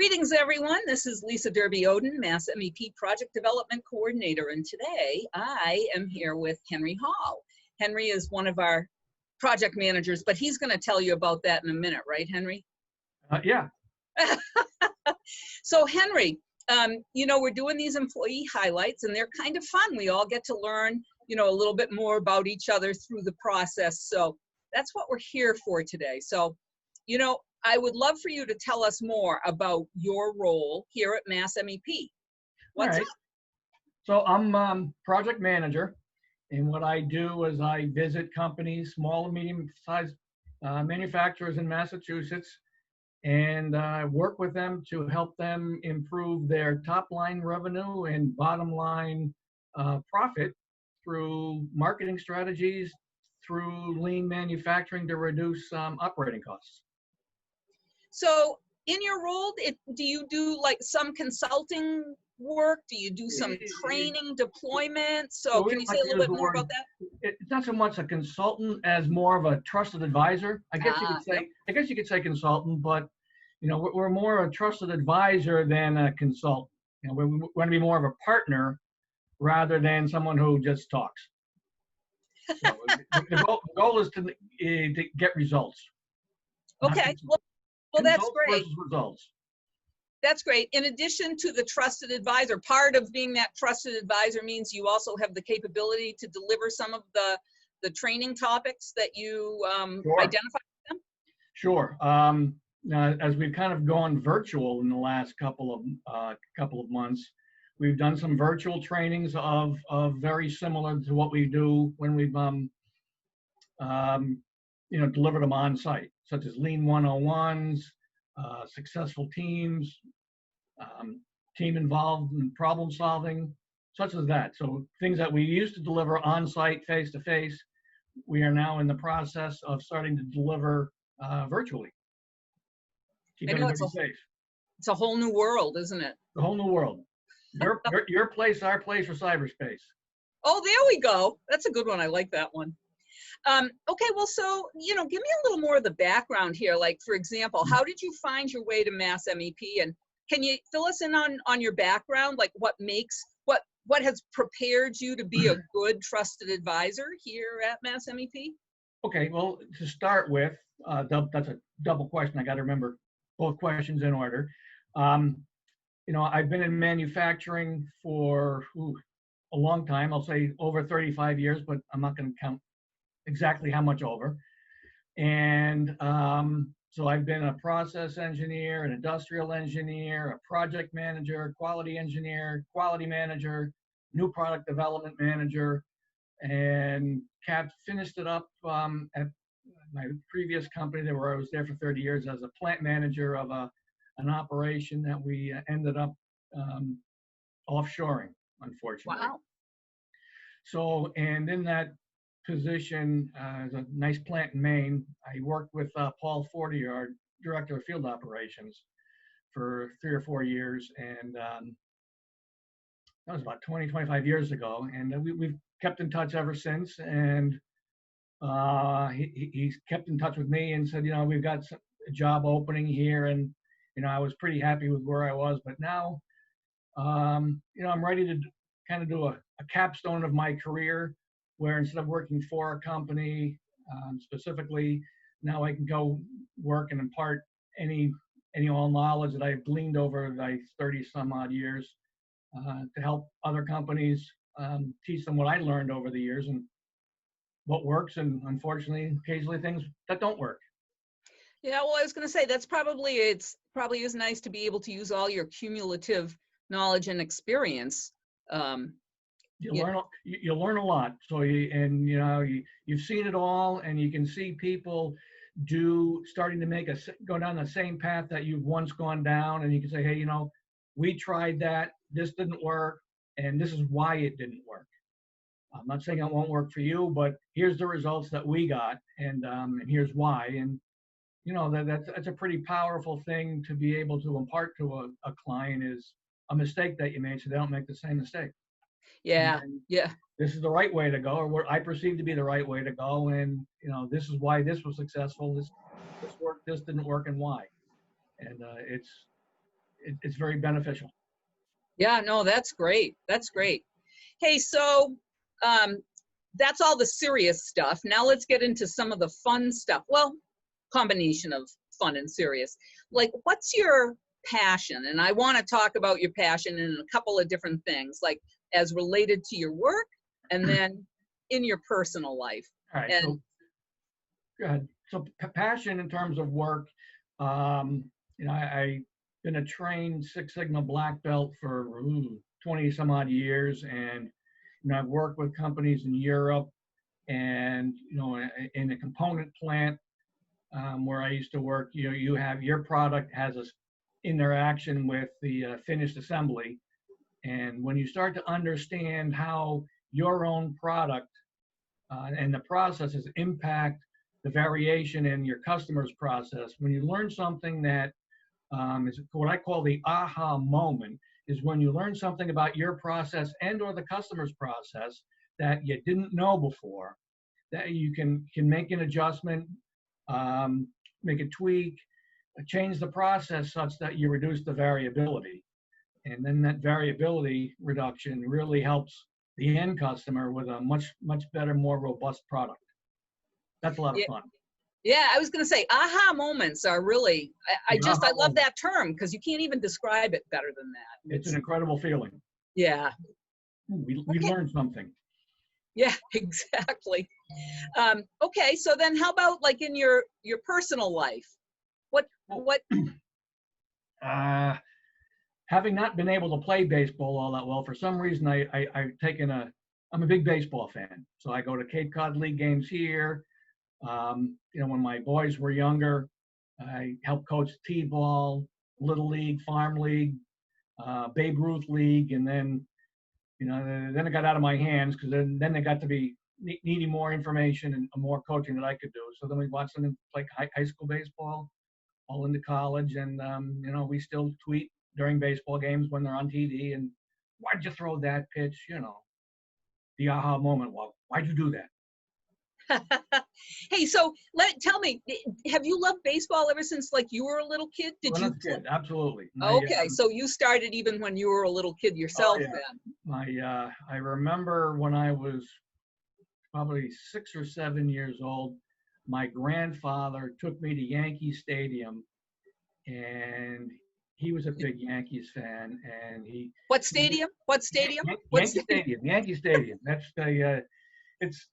Greetings, everyone. This is Lisa Derby Oden, MassMEP Project Development Coordinator, and today I am here with Henry Hall. Henry is one of our project managers, but he's going to tell you about that in a minute, right, Henry? Yeah. So, Henry, you know, we're doing these employee highlights, and they're kind of fun. We all get to learn, you know, a little bit more about each other through the process. So that's what we're here for today. So, you know, I would love for you to tell us more about your role here at MassMEP. What's up? So I'm project manager, and what I do is I visit companies, small and medium-sized manufacturers in Massachusetts, and work with them to help them improve their top-line revenue and bottom-line profit through marketing strategies, through lean manufacturing to reduce operating costs. So in your role, do you do like some consulting work? Do you do some training, deployment? So can you say a little bit more about that? It's not so much a consultant as more of a trusted advisor. I guess you could say. Yep. I guess you could say consultant, but you know we're more a trusted advisor than a consultant. You know, we want to be more of a partner rather than someone who just talks. So the goal is to get results. Okay. Well, that's great. Results. That's great. In addition to the trusted advisor, part of being that trusted advisor means you also have the capability to deliver some of the training topics that you Sure. identify with them? Sure. As we've kind of gone virtual in the last couple of months, we've done some virtual trainings of very similar to what we do when we've delivered them on site, such as Lean 101s, successful teams, team involved in problem solving, such as that. So things that we used to deliver on site, face to face, we are now in the process of starting to deliver virtually. Keep everybody safe. It's a whole new world, isn't it? The whole new world. Your place, our place, or cyberspace. Oh, there we go. That's a good one. I like that one. Okay, well, so, you know, give me a little more of the background here. Like, for example, how did you find your way to MassMEP? And can you fill us in on your background? Like what has prepared you to be a good trusted advisor here at MassMEP? Okay, well, to start with, that's a double question. I got to remember both questions in order. You know, I've been in manufacturing for a long time. I'll say over 35 years, but I'm not going to count exactly how much over. And so I've been a process engineer, an industrial engineer, a project manager, quality engineer, quality manager, new product development manager, and finished it up at my previous company where I was there for 30 years as a plant manager of an operation that we ended up offshoring, unfortunately. Wow. So, and in that position as a nice plant in Maine, I worked with Paul Forty, our director of field operations, for 3 or 4 years, and that was about 25 years ago, and we've kept in touch ever since. And he's kept in touch with me and said, you know, we've got a job opening here, and you know, I was pretty happy with where I was, but now you know, I'm ready to kind of do a capstone of my career, where instead of working for a company specifically, now I can go work and impart any all knowledge that I've gleaned over my 30 some odd years to help other companies, teach them what I learned over the years and what works, and unfortunately, occasionally things that don't work. Yeah, well, I was going to say it's probably is nice to be able to use all your cumulative knowledge and experience. You'll learn a lot. So you've seen it all, and you can see people starting to go down the same path that you've once gone down, and you can say, hey, you know, we tried that, this didn't work, and this is why it didn't work. I'm not saying it won't work for you, but here's the results that we got, and here's why. And you know, that's a pretty powerful thing to be able to impart to a client, is a mistake that you made so they don't make the same mistake. Yeah, yeah. This is the right way to go, or what I perceive to be the right way to go, and you know, this is why this was successful. This worked, this didn't work, and why. And it's very beneficial. Yeah, no, that's great. That's great. Hey, so that's all the serious stuff. Now let's get into some of the fun stuff. Well, combination of fun and serious. Like, what's your passion? And I want to talk about your passion in a couple of different things, like as related to your work and then in your personal life. All right, And so go ahead. So passion in terms of work, I've been a trained Six Sigma black belt for 20 some odd years, and I've worked with companies in Europe, and in a component plant where I used to work. You have your product has a interaction with the finished assembly, and when you start to understand how your own product and the processes impact the variation in your customer's process, when you learn something that is what I call the aha moment, is when you learn something about your process and or the customer's process that you didn't know before, that you can make an adjustment, make a tweak, change the process such that you reduce the variability. And then that variability reduction really helps the end customer with a much better, more robust product. That's a lot of fun. Yeah, I was going to say aha moments are really, I love that term because you can't even describe it better than that. It's an incredible feeling. Yeah. We learned something. Yeah, exactly. Okay, so then how about like in your personal life? What? Having not been able to play baseball all that well, for some reason I'm a big baseball fan. So I go to Cape Cod League games here. When my boys were younger, I helped coach T-ball, Little League, Farm League, Babe Ruth League, and then it got out of my hands because then they got to be needing more information and more coaching that I could do. So then we watched them play high school baseball, all into college, and we still tweet during baseball games when they're on TV. And why'd you throw that pitch? The aha moment. Well, why'd you do that? Hey, so tell me, have you loved baseball ever since like you were a little kid? Absolutely. Okay, so you started even when you were a little kid yourself then. I remember when I was probably 6 or 7 years old, my grandfather took me to Yankee Stadium, and he was a big Yankees fan, and What stadium? Yankee Stadium. That's the it's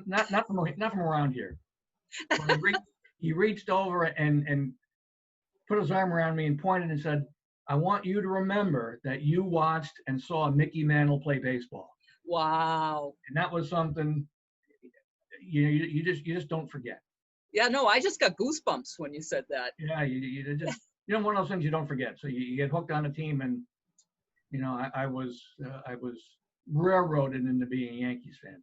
not from around here. So he reached over and put his arm around me and pointed and said, "I want you to remember that you watched and saw Mickey Mantle play baseball." Wow. And that was something you just don't forget. Yeah, no, I just got goosebumps when you said that. Yeah, you just one of those things you don't forget. So you get hooked on a team, and I was railroaded into being a Yankees fan.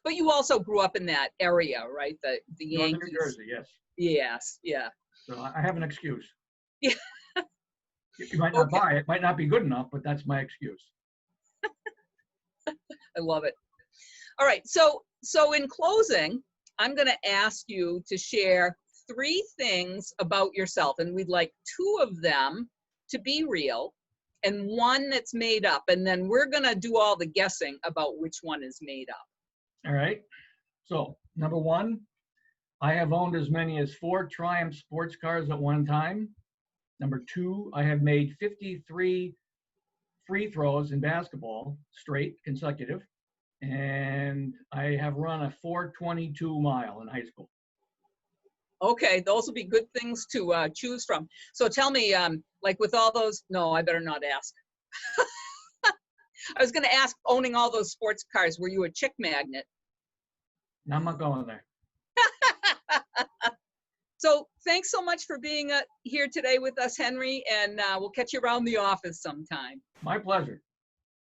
But you also grew up in that area, right? The Yankees. Northern New Jersey, yes. Yes, yeah. So I have an excuse. Yeah. You might not buy it, might not be good enough, but that's my excuse. I love it. All right, so in closing, I'm going to ask you to share 3 things about yourself, and we'd like 2 of them to be real and 1 that's made up, and then we're going to do all the guessing about which one is made up. All right. So, number 1, I have owned as many as 4 Triumph sports cars at one time. Number 2, I have made 53 free throws in basketball, straight, consecutive. And I have run a 4:22 mile in high school. Okay, those will be good things to choose from. So tell me, like with all those, no, I better not ask. I was going to ask, owning all those sports cars, were you a chick magnet? No, I'm not going there. So thanks so much for being here today with us, Henry, and we'll catch you around the office sometime. My pleasure.